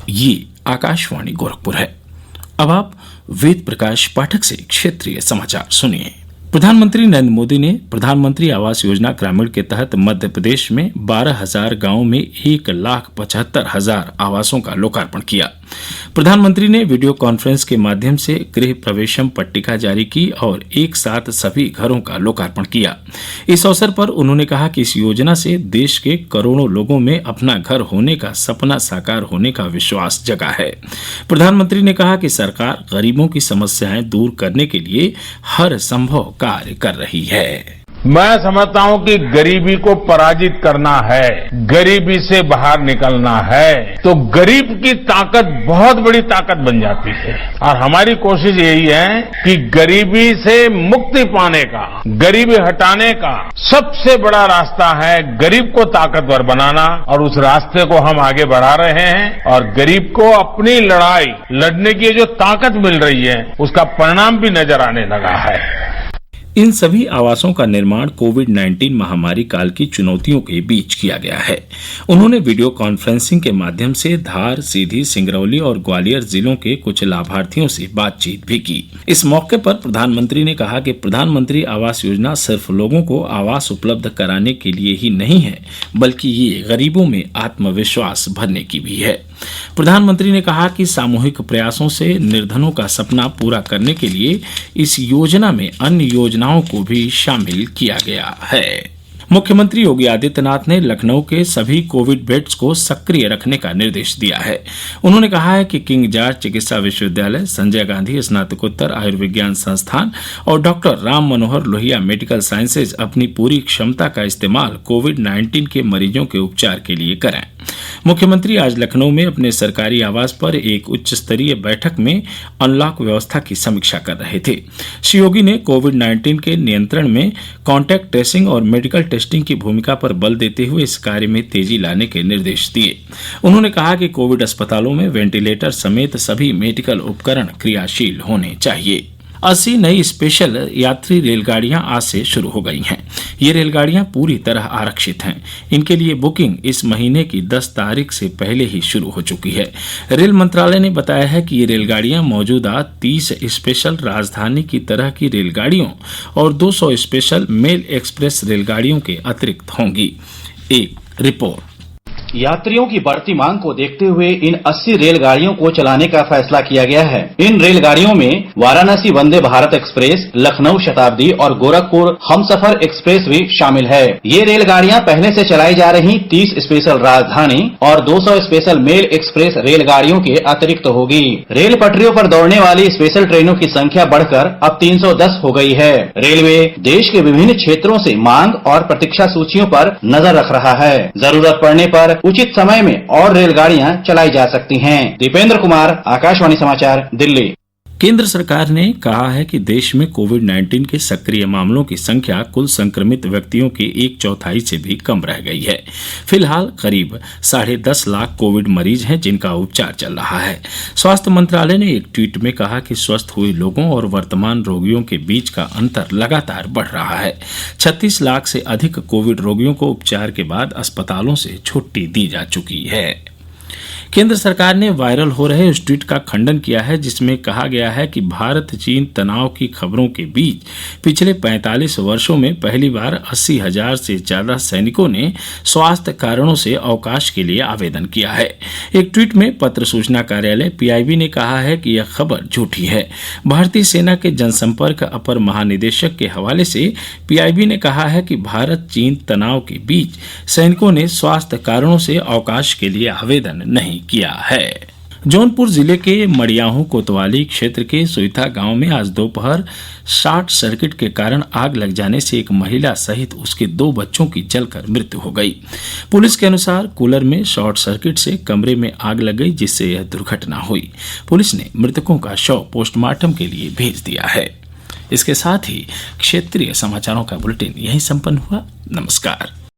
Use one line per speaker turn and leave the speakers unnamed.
ये आकाशवाणी गोरखपुर है। अब आप वेद प्रकाश पाठक से क्षेत्रीय समाचार सुनिए। प्रधानमंत्री नरेंद्र मोदी ने प्रधानमंत्री आवास योजना ग्रामीण के तहत मध्य प्रदेश में 12,000 गांवों में 1,75,000 आवासों का लोकार्पण किया। प्रधानमंत्री ने वीडियो कॉन्फ्रेंस के माध्यम से गृह प्रवेशम पट्टिका जारी की और एक साथ सभी घरों का लोकार्पण किया। इस अवसर पर उन्होंने कहा कि इस योजना से देश के करोड़ों लोगों में अपना घर होने का सपना साकार होने का विश्वास जगा है। प्रधानमंत्री ने कहा कि सरकार गरीबों की समस्याएं दूर करने के लिए हर संभव कार्य कर रही है।
मैं समझता हूं कि गरीबी को पराजित करना है, गरीबी से बाहर निकलना है, तो गरीब की ताकत बहुत बड़ी ताकत बन जाती है। और हमारी कोशिश यही है कि गरीबी से मुक्ति पाने का, गरीबी हटाने का सबसे बड़ा रास्ता है गरीब को ताकतवर बनाना, और उस रास्ते को हम आगे बढ़ा रहे हैं। और गरीब को अपनी लड़ाई लड़ने की जो ताकत मिल रही है उसका परिणाम भी नजर आने लगा है।
इन सभी आवासों का निर्माण कोविड-19 महामारी काल की चुनौतियों के बीच किया गया है। उन्होंने वीडियो कॉन्फ्रेंसिंग के माध्यम से धार, सीधी, सिंगरौली और ग्वालियर जिलों के कुछ लाभार्थियों से बातचीत भी की। इस मौके पर प्रधानमंत्री ने कहा कि प्रधानमंत्री आवास योजना सिर्फ लोगों को आवास उपलब्ध कराने के लिए ही नहीं है, बल्कि ये गरीबों में आत्मविश्वास भरने की भी है। प्रधानमंत्री ने कहा कि सामूहिक प्रयासों से निर्धनों का सपना पूरा करने के लिए इस योजना में अन्य योजनाओं को भी शामिल किया गया है। मुख्यमंत्री योगी आदित्यनाथ ने लखनऊ के सभी कोविड बेड्स को सक्रिय रखने का निर्देश दिया है। उन्होंने कहा है कि किंग जॉर्ज चिकित्सा विश्वविद्यालय, संजय गांधी स्नातकोत्तर आयुर्विज्ञान संस्थान और doctor Ram Manohar Lohia medical sciences अपनी पूरी क्षमता का इस्तेमाल कोविड-19 के मरीजों के उपचार के लिए करें। मुख्यमंत्री आज लखनऊ में अपने सरकारी आवास पर एक उच्च स्तरीय बैठक में अनलॉक व्यवस्था की समीक्षा कर रहे थे। श्री योगी ने कोविड-19 के नियंत्रण में कॉन्टैक्ट ट्रेसिंग और मेडिकल टेस्टिंग की भूमिका पर बल देते हुए इस कार्य में तेजी लाने के निर्देश दिए। उन्होंने कहा कि कोविड अस्पतालों में वेंटिलेटर समेत सभी मेडिकल उपकरण क्रियाशील होने चाहिए। 80 नई स्पेशल यात्री रेलगाड़ियां आज से शुरू हो गई हैं। ये रेलगाड़ियां पूरी तरह आरक्षित हैं। इनके लिए बुकिंग इस महीने की 10 तारीख से पहले ही शुरू हो चुकी है। रेल मंत्रालय ने बताया है कि ये रेलगाड़ियां मौजूदा 30 स्पेशल राजधानी की तरह की रेलगाड़ियों और 200 स्पेशल मेल एक्सप्रेस रेलगाड़ियों के अतिरिक्त होंगी। एक रिपोर्ट।
यात्रियों की बढ़ती मांग को देखते हुए इन 80 रेलगाड़ियों को चलाने का फैसला किया गया है। इन रेलगाड़ियों में वाराणसी वंदे भारत एक्सप्रेस, लखनऊ शताब्दी और गोरखपुर हमसफर एक्सप्रेस भी शामिल है। ये रेलगाड़ियां पहले से चलाई जा रही 30 स्पेशल राजधानी और 200 स्पेशल मेल एक्सप्रेस रेलगाड़ियों के अतिरिक्त होगी। रेल पटरियों पर दौड़ने वाली स्पेशल ट्रेनों की संख्या बढ़कर अब 310 हो गई है। रेलवे देश के विभिन्न क्षेत्रों से मांग और प्रतीक्षा सूचियों पर नजर रख रहा है। जरूरत पड़ने पर उचित समय में और रेलगाड़ियां चलाई जा सकती हैं। दीपेंद्र कुमार, आकाशवाणी समाचार, दिल्ली।
केंद्र सरकार ने कहा है कि देश में कोविड-19 के सक्रिय मामलों की संख्या कुल संक्रमित व्यक्तियों की 1/4 से भी कम रह गई है। फिलहाल करीब 10.5 लाख कोविड मरीज हैं जिनका उपचार चल रहा है। स्वास्थ्य मंत्रालय ने एक ट्वीट में कहा कि स्वस्थ हुए लोगों और वर्तमान रोगियों के बीच का अंतर लगातार बढ़ रहा है। 36 लाख से अधिक कोविड रोगियों को उपचार के बाद अस्पतालों से छुट्टी दी जा चुकी है। केंद्र सरकार ने वायरल हो रहे उस ट्वीट का खंडन किया है जिसमें कहा गया है कि भारत चीन तनाव की खबरों के बीच पिछले 45 वर्षों में पहली बार 80,000 से ज्यादा सैनिकों ने स्वास्थ्य कारणों से अवकाश के लिए आवेदन किया है। एक ट्वीट में पत्र सूचना कार्यालय PIB ने कहा है कि यह खबर झूठी है। भारतीय सेना के जनसंपर्क अपर महानिदेशक के हवाले से PIB ने कहा है कि भारत चीन तनाव के बीच सैनिकों ने स्वास्थ्य कारणों से अवकाश के लिए आवेदन नहीं किया है। जौनपुर जिले के मड़ियाहू कोतवाली क्षेत्र के सुईथा गांव में आज दोपहर शॉर्ट सर्किट के कारण आग लग जाने से एक महिला सहित उसके 2 बच्चों की जलकर मृत्यु हो गई। पुलिस के अनुसार कूलर में शॉर्ट सर्किट से कमरे में आग लग गई जिससे यह दुर्घटना हुई। पुलिस ने मृतकों का शव पोस्टमार्टम के लिए भेज दिया है। इसके साथ ही क्षेत्रीय समाचारों का बुलेटिन यहीं संपन्न हुआ। नमस्कार।